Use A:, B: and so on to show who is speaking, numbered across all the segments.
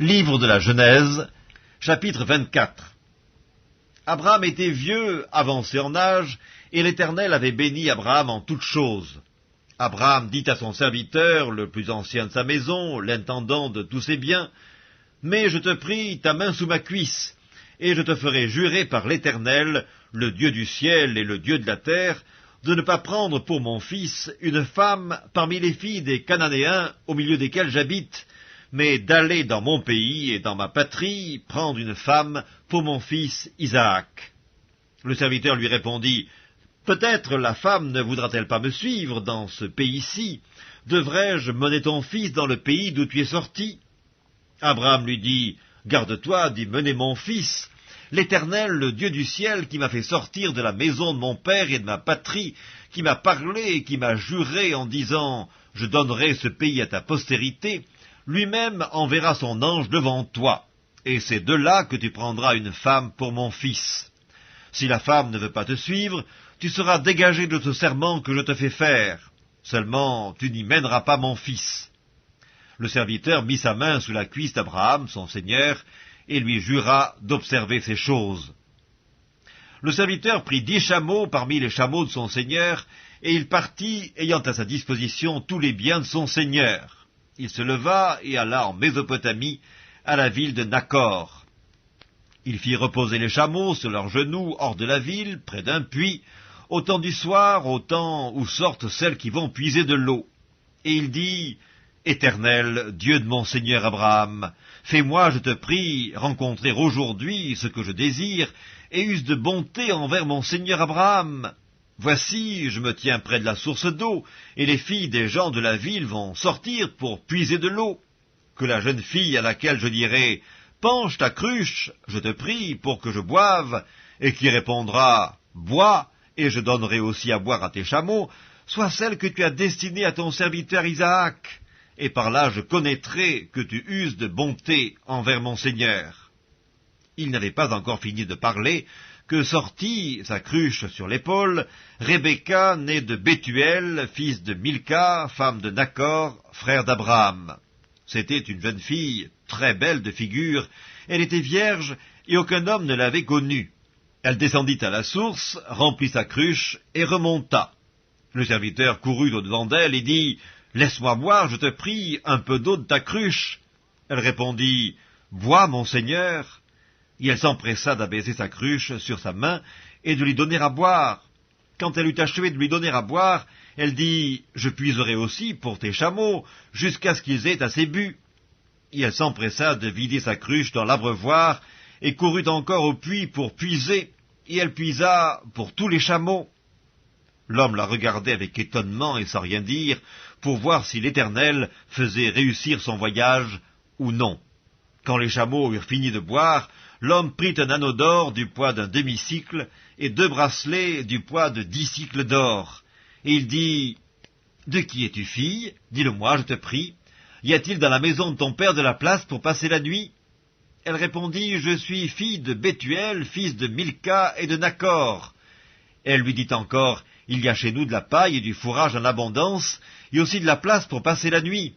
A: Livre de la Genèse, chapitre 24. Abraham était vieux, avancé en âge, et l'Éternel avait béni Abraham en toutes choses. Abraham dit à son serviteur, le plus ancien de sa maison, l'intendant de tous ses biens, « Mets, je te prie, ta main sous ma cuisse, et je te ferai jurer par l'Éternel, le Dieu du ciel et le Dieu de la terre, de ne pas prendre pour mon fils une femme parmi les filles des Cananéens au milieu desquels j'habite, mais d'aller dans mon pays et dans ma patrie prendre une femme pour mon fils Isaac. » Le serviteur lui répondit, « Peut-être la femme ne voudra-t-elle pas me suivre dans ce pays-ci? Devrais-je mener ton fils dans le pays d'où tu es sorti ?» Abraham lui dit, « Garde-toi d'y mener mon fils. L'Éternel, le Dieu du ciel, qui m'a fait sortir de la maison de mon père et de ma patrie, qui m'a parlé et qui m'a juré en disant, « Je donnerai ce pays à ta postérité », lui-même enverra son ange devant toi, et c'est de là que tu prendras une femme pour mon fils. Si la femme ne veut pas te suivre, tu seras dégagé de ce serment que je te fais faire. Seulement, tu n'y mèneras pas mon fils. » Le serviteur mit sa main sous la cuisse d'Abraham, son seigneur, et lui jura d'observer ces choses. Le serviteur prit 10 chameaux parmi les chameaux de son seigneur, et il partit, ayant à sa disposition tous les biens de son seigneur. Il se leva et alla en Mésopotamie, à la ville de Nakor. Il fit reposer les chameaux sur leurs genoux hors de la ville, près d'un puits, au temps du soir, au temps où sortent celles qui vont puiser de l'eau. Et il dit, « Éternel, Dieu de mon seigneur Abraham, fais-moi, je te prie, rencontrer aujourd'hui ce que je désire, et use de bonté envers mon seigneur Abraham. Voici, je me tiens près de la source d'eau, et les filles des gens de la ville vont sortir pour puiser de l'eau. Que la jeune fille à laquelle je dirai, « Penche ta cruche, je te prie, pour que je boive », et qui répondra, « Bois, et je donnerai aussi à boire à tes chameaux », soit celle que tu as destinée à ton serviteur Isaac, et par là je connaîtrai que tu uses de bonté envers mon Seigneur. » Il n'avait pas encore fini de parler, que sortit, sa cruche sur l'épaule, Rebecca, née de Bethuel, fils de Milca, femme de Nakor, frère d'Abraham. C'était une jeune fille, très belle de figure, elle était vierge, et aucun homme ne l'avait connue. Elle descendit à la source, remplit sa cruche, et remonta. Le serviteur courut au-devant d'elle et dit, « Laisse-moi boire, je te prie, un peu d'eau de ta cruche. » Elle répondit, « Bois, mon seigneur. » Et elle s'empressa d'abaisser sa cruche sur sa main et de lui donner à boire. Quand elle eut achevé de lui donner à boire, elle dit, « Je puiserai aussi pour tes chameaux, jusqu'à ce qu'ils aient assez bu. » Et elle s'empressa de vider sa cruche dans l'abreuvoir, et courut encore au puits pour puiser, et elle puisa pour tous les chameaux. L'homme la regardait avec étonnement et sans rien dire, pour voir si l'Éternel faisait réussir son voyage ou non. Quand les chameaux eurent fini de boire, l'homme prit un anneau d'or du poids d'un demi-cycle et 2 bracelets du poids de 10 cycles d'or. Et il dit, « De qui es-tu fille? Dis-le-moi, je te prie. Y a-t-il dans la maison de ton père de la place pour passer la nuit ?» Elle répondit, « Je suis fille de Bethuel, fils de Milca et de Nakor. » Elle lui dit encore, « Il y a chez nous de la paille et du fourrage en abondance, et aussi de la place pour passer la nuit. »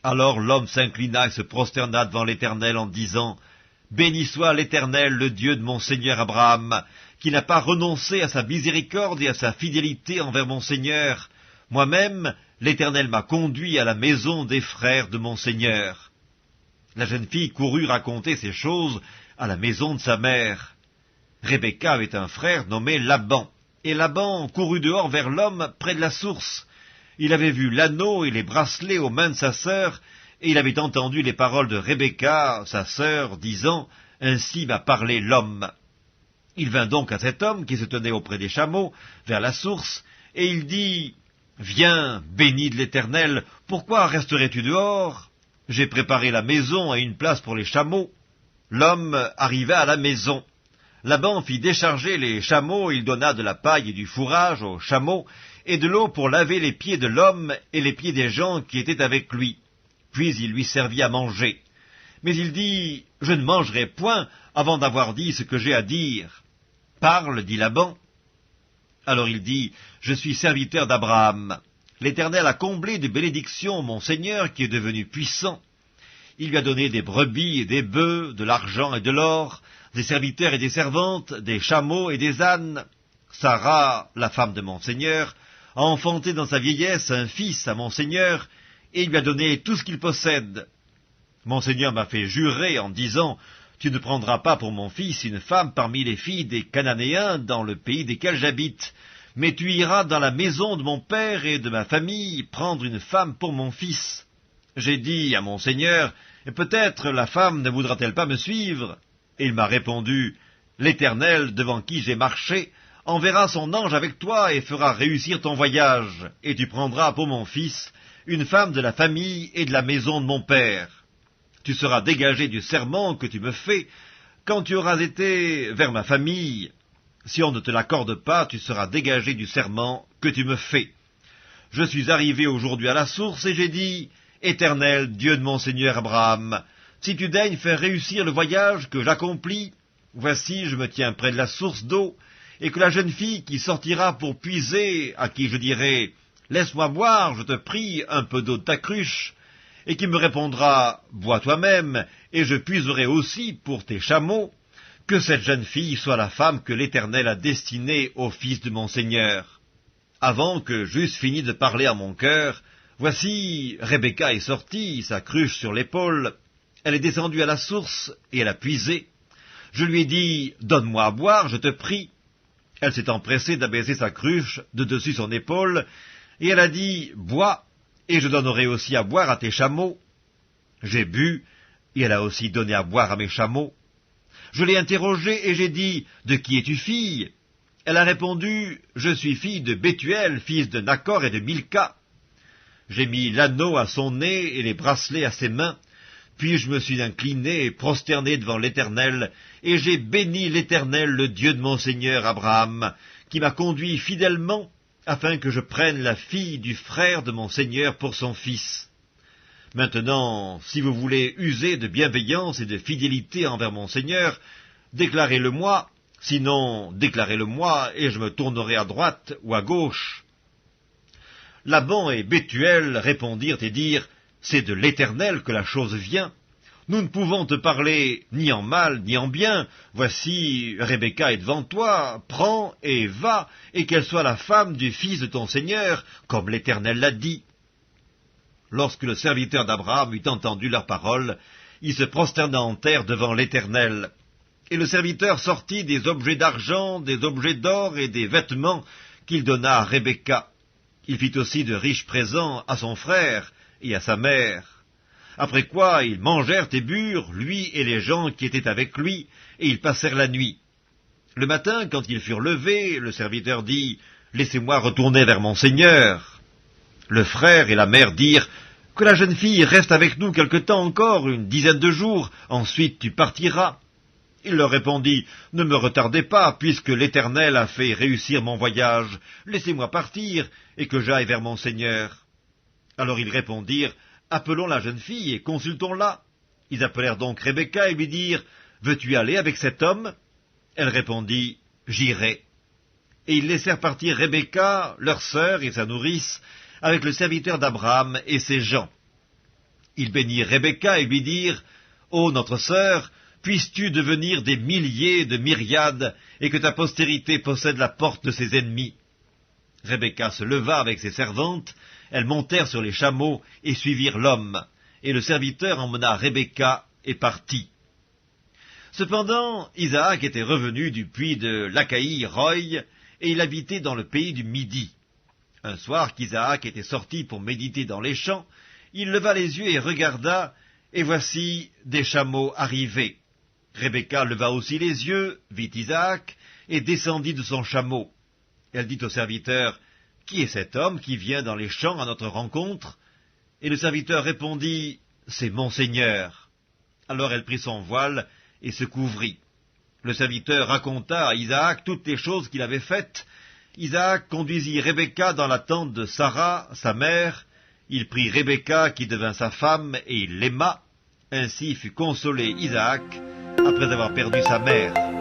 A: Alors l'homme s'inclina et se prosterna devant l'Éternel en disant, « Béni soit l'Éternel, le Dieu de mon seigneur Abraham, qui n'a pas renoncé à sa miséricorde et à sa fidélité envers mon seigneur. Moi-même, l'Éternel m'a conduit à la maison des frères de mon seigneur. » La jeune fille courut raconter ces choses à la maison de sa mère. Rebecca avait un frère nommé Laban, et Laban courut dehors vers l'homme près de la source. Il avait vu l'anneau et les bracelets aux mains de sa sœur, et il avait entendu les paroles de Rebecca, sa sœur, disant, « Ainsi m'a parlé l'homme. » Il vint donc à cet homme qui se tenait auprès des chameaux, vers la source, et il dit, « Viens, béni de l'Éternel, pourquoi resterais-tu dehors? J'ai préparé la maison et une place pour les chameaux. » L'homme arriva à la maison. Laban fit décharger les chameaux, il donna de la paille et du fourrage aux chameaux, et de l'eau pour laver les pieds de l'homme et les pieds des gens qui étaient avec lui. Puis il lui servit à manger. Mais il dit, « Je ne mangerai point avant d'avoir dit ce que j'ai à dire. »« Parle, dit Laban. » Alors il dit, « Je suis serviteur d'Abraham. L'Éternel a comblé de bénédictions mon Seigneur qui est devenu puissant. Il lui a donné des brebis et des bœufs, de l'argent et de l'or, des serviteurs et des servantes, des chameaux et des ânes. Sarah, la femme de mon Seigneur, a enfanté dans sa vieillesse un fils à mon Seigneur, et il lui a donné tout ce qu'il possède. Mon Seigneur m'a fait jurer en disant, « Tu ne prendras pas pour mon fils une femme parmi les filles des Cananéens dans le pays desquels j'habite, mais tu iras dans la maison de mon père et de ma famille prendre une femme pour mon fils. » J'ai dit à mon Seigneur, « Peut-être la femme ne voudra-t-elle pas me suivre ?» Et il m'a répondu, « L'Éternel, devant qui j'ai marché, enverra son ange avec toi et fera réussir ton voyage, et tu prendras pour mon fils une femme de la famille et de la maison de mon père. Tu seras dégagé du serment que tu me fais quand tu auras été vers ma famille. Si on ne te l'accorde pas, tu seras dégagé du serment que tu me fais. Je suis arrivé aujourd'hui à la source et j'ai dit, « Éternel, Dieu de mon Seigneur Abraham, si tu daignes faire réussir le voyage que j'accomplis, voici je me tiens près de la source d'eau, et que la jeune fille qui sortira pour puiser, à qui je dirai, « Laisse-moi boire, je te prie, un peu d'eau de ta cruche », et qui me répondra, « Bois toi-même, et je puiserai aussi pour tes chameaux », que cette jeune fille soit la femme que l'Éternel a destinée au fils de mon Seigneur. » Avant que j'eusse fini de parler à mon cœur, voici Rebecca est sortie, sa cruche sur l'épaule. Elle est descendue à la source, et elle a puisé. Je lui ai dit, « Donne-moi à boire, je te prie. » Elle s'est empressée d'abaisser sa cruche de dessus son épaule, et elle a dit, « Bois, et je donnerai aussi à boire à tes chameaux. » J'ai bu, et elle a aussi donné à boire à mes chameaux. Je l'ai interrogée, et j'ai dit, « De qui es-tu fille ?» Elle a répondu, « Je suis fille de Bethuel, fils de Nacor et de Milca. » J'ai mis l'anneau à son nez et les bracelets à ses mains, puis je me suis incliné et prosterné devant l'Éternel, et j'ai béni l'Éternel, le Dieu de mon Seigneur Abraham, qui m'a conduit fidèlement, afin que je prenne la fille du frère de mon Seigneur pour son fils. Maintenant, si vous voulez user de bienveillance et de fidélité envers mon Seigneur, déclarez-le-moi, sinon déclarez-le-moi, et je me tournerai à droite ou à gauche. » Laban et Bethuel répondirent et dirent, « C'est de l'Éternel que la chose vient. Nous ne pouvons te parler ni en mal ni en bien. Voici, Rebecca est devant toi, prends et va, et qu'elle soit la femme du fils de ton Seigneur, comme l'Éternel l'a dit. » Lorsque le serviteur d'Abraham eut entendu leurs paroles, il se prosterna en terre devant l'Éternel. Et le serviteur sortit des objets d'argent, des objets d'or et des vêtements qu'il donna à Rebecca. Il fit aussi de riches présents à son frère et à sa mère. Après quoi, ils mangèrent et burent, lui et les gens qui étaient avec lui, et ils passèrent la nuit. Le matin, quand ils furent levés, le serviteur dit, « Laissez-moi retourner vers mon Seigneur. » Le frère et la mère dirent, « Que la jeune fille reste avec nous quelque temps encore, une dizaine de jours, ensuite tu partiras. » Il leur répondit, « Ne me retardez pas, puisque l'Éternel a fait réussir mon voyage. Laissez-moi partir, et que j'aille vers mon Seigneur. » Alors ils répondirent, « Appelons la jeune fille et consultons-la. » Ils appelèrent donc Rebecca et lui dirent, « Veux-tu aller avec cet homme ?» Elle répondit, « J'irai. » Et ils laissèrent partir Rebecca, leur sœur et sa nourrice, avec le serviteur d'Abraham et ses gens. Ils bénirent Rebecca et lui dirent, « Ô notre sœur, puisses-tu devenir des milliers de myriades, et que ta postérité possède la porte de ses ennemis. » Rebecca se leva avec ses servantes, elles montèrent sur les chameaux et suivirent l'homme, et le serviteur emmena Rebecca et partit. Cependant, Isaac était revenu du puits de Lacaï-Roï, et il habitait dans le pays du Midi. Un soir qu'Isaac était sorti pour méditer dans les champs, il leva les yeux et regarda, et voici des chameaux arrivaient. Rebecca leva aussi les yeux, vit Isaac, et descendit de son chameau. Elle dit au serviteur, « Qui est cet homme qui vient dans les champs à notre rencontre ?» Et le serviteur répondit, « C'est mon Seigneur. » Alors elle prit son voile et se couvrit. Le serviteur raconta à Isaac toutes les choses qu'il avait faites. Isaac conduisit Rebecca dans la tente de Sarah, sa mère. Il prit Rebecca qui devint sa femme et il l'aima. Ainsi fut consolé Isaac après avoir perdu sa mère.